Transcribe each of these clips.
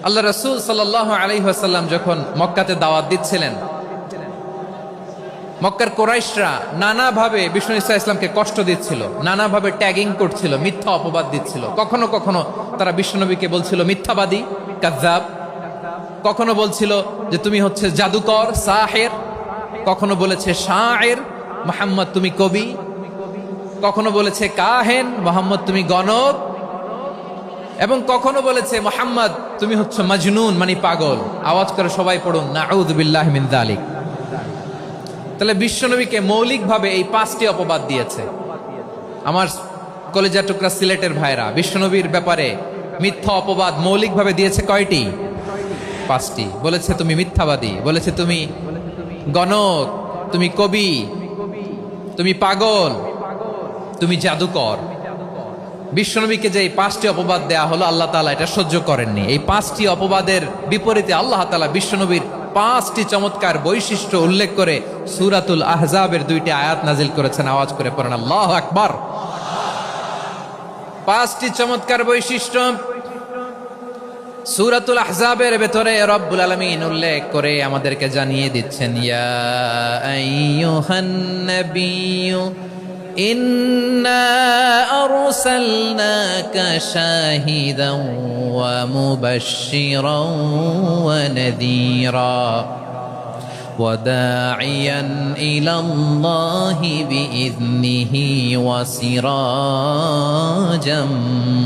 আল্লাহ রাসূল সাল্লাল্লাহু আলাইহি ওয়াসাল্লাম যখন মক্কাতে দাওয়াত দিচ্ছিলেন, মক্কার কুরাইশরা নানাভাবে বিষ্ণু ইসা ইসলামকে কষ্ট দিচ্ছিল, নানাভাবে ট্যাগিং করছিল, মিথ্যা অপবাদ দিচ্ছিল। কখনো কখনো তারা বিশ্বনবীকে বলছিল মিথ্যাবাদী, কাযযাব। কখনো বলছিল যে তুমি হচ্ছে জাদুকর, সাহের। কখনো বলেছে শায়ের, মুহাম্মদ তুমি কবি। কখনো বলেছে কাহেন, মুহাম্মদ তুমি গণক। এবং কখনো বলেছে মুহাম্মদ তুমি হচ্ছে মাজনুন, মানে পাগল। আওয়াজ করে সবাই পড়ুন নাউযু বিল্লাহি মিন যালিক। তাহলে বিশ্বনবীকে মৌলিকভাবে এই 5টি অপবাদ দিয়েছে। আমার কলেজা টুকরা সিলেটের ভাইরা, বিশ্বনবীর ব্যাপারে মিথ্যা অপবাদ মৌলিকভাবে দিয়েছে কয়টি? 5টি। বলেছে তুমি মিথ্যাবাদী, বলেছে তুমি গণক, তুমি কবি, তুমি পাগল, তুমি জাদুকর। বিশ্বনবীকে যে এই 5টি অপবাদ দেয়া হলো, আল্লাহ তাআলা এটা সহ্য করেননি। এই 5টি অপবাদের বিপরীতে আল্লাহ তাআলা বিশ্বনবীর 5টি চমৎকার বৈশিষ্ট্য উল্লেখ করে সূরাতুল আহজাবের 2টি আয়াত নাজিল করেছেন। আওয়াজ করে পড়েন আল্লাহু আকবার। 5টি চমৎকার বৈশিষ্ট্য সূরাতুল আহজাবের ভেতরে রব্বুল আলামিন উল্লেখ করে আমাদেরকে জানিয়ে দিচ্ছেন, ইয়া আইয়ুহান নাবিয়্যু ইন্না আরসালনাকা শাহিদান ওয়া মুবাশশিরান ওয়া নাযীরা ওয়া দাঈয়ান ইলাল্লাহি বিইذনিহি ওয়া সিরাজাম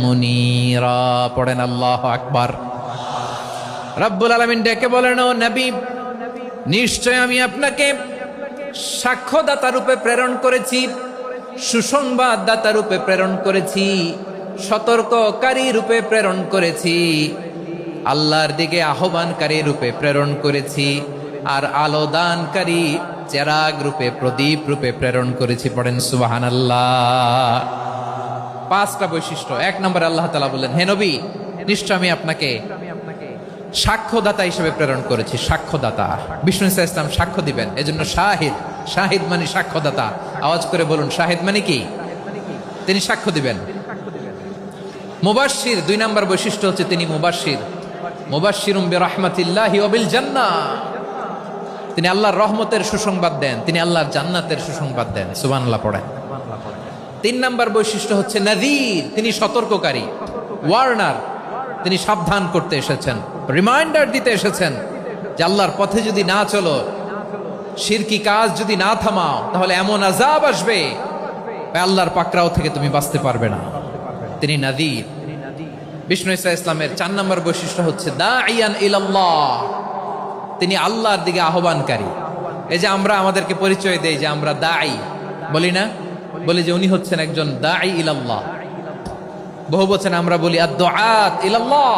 মুনীরা। পড়েন আল্লাহু আকবার। রব্বুল আলামিন ডেকে বলেন, ও নবী, নিশ্চয় আমি আপনাকে সাক্ষ্যদাতা রূপে প্রেরণ করেছি, সুসংবাদদাতা রূপে প্রেরণ করেছি, সতর্ককারী রূপে প্রেরণ করেছি, আল্লাহর দিকে আহ্বানকারী রূপে প্রেরণ করেছি, আর আলোদানকারী চেরাগ রূপে, প্রদীপ রূপে প্রেরণ করেছি। পড়েন সুবহানাল্লাহ। 5টা বৈশিষ্ট্য। 1 নম্বরে আল্লাহ তাআলা বললেন, হে নবী, নিশ্চয় আমি আপনাকে সাক্ষ্যদাতা হিসেবে প্রেরণ করেছি। সাক্ষ্যদাতা, বিষ্ণু ইসা ইসলাম সাক্ষ্য দিবেন, এজন্য শাহিদ। শাহিদ মানে সাক্ষ্যদাতা। আওয়াজ করে বলুন, শাহিদ মানে কি? তিনি সাক্ষ্য দিবেন। মুবাশশির, 2 নম্বর বৈশিষ্ট্য হচ্ছে তিনি মুবাশশির। মুবাশশিরুম বিরাহমাতিল্লাহি ওয়া বিল জান্নাহ। তিনি আল্লাহর রহমতের সুসংবাদ দেন, তিনি আল্লাহর জান্নাতের সুসংবাদ দেন। সুবহানাল্লাহ পড়েন। 3 নম্বর বৈশিষ্ট্য হচ্ছে নাযীর, তিনি সতর্ককারী, ওয়ার্নার। তিনি সাবধান করতে এসেছেন, রিমাইন্ডার দিতে এসেছেন যে আল্লাহর পথে যদি না চলো, শিরকি কাজ যদি না থামাও, তাহলে এমন আযাব আসবে আল্লাহর পাকড়াও থেকে তুমি বাঁচতে পারবে না। তিনি নাযীর। বিষ্ণু ইসা ইসলামের 4 নম্বর বৈশিষ্ট্য হচ্ছে দাঈয়ান ইলাল্লাহ, তিনি আল্লাহর দিকে আহ্বানকারী। এই যে আমরা আমাদেরকে পরিচয় দেই যে আমরা দাঈ, বলি না? বলি যে উনি হচ্ছেন একজন দাঈ ইলাল্লাহ। বহু বচন আমরা বলি আদ-দুআত ইলাল্লাহ।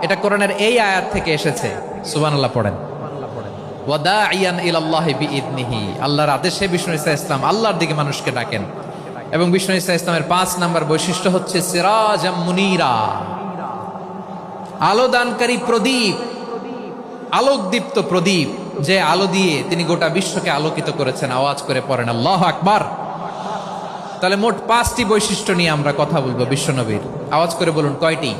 এটা কোরআনের এই আয়াত থেকে এসেছে। সুবহানাল্লাহ পড়েন। ওয়া দাঈয়ান ইলাল্লাহি বিইذনিহি, আল্লাহর আদেশে বিষ্ণু ইসা ইসলাম আল্লাহর দিকে মানুষকে ডাকেন। এবং বিষ্ণু ইসা ইসলামের 5 নম্বর বৈশিষ্ট্য হচ্ছে সিরাজাম মুনীরা, আলোদানকারী প্রদীপ, আলোকদীপ্ত প্রদীপ, যে আলো দিয়ে তিনি গোটা বিশ্বকে আলোকিত করেছেন। আওয়াজ করে পড়েন আল্লাহু আকবার। তাহলে মোট 5টি বৈশিষ্ট্য নিয়ে আমরা কথা বলবো বিশ্বনবীর। আওয়াজ করে বলুন কয়টি?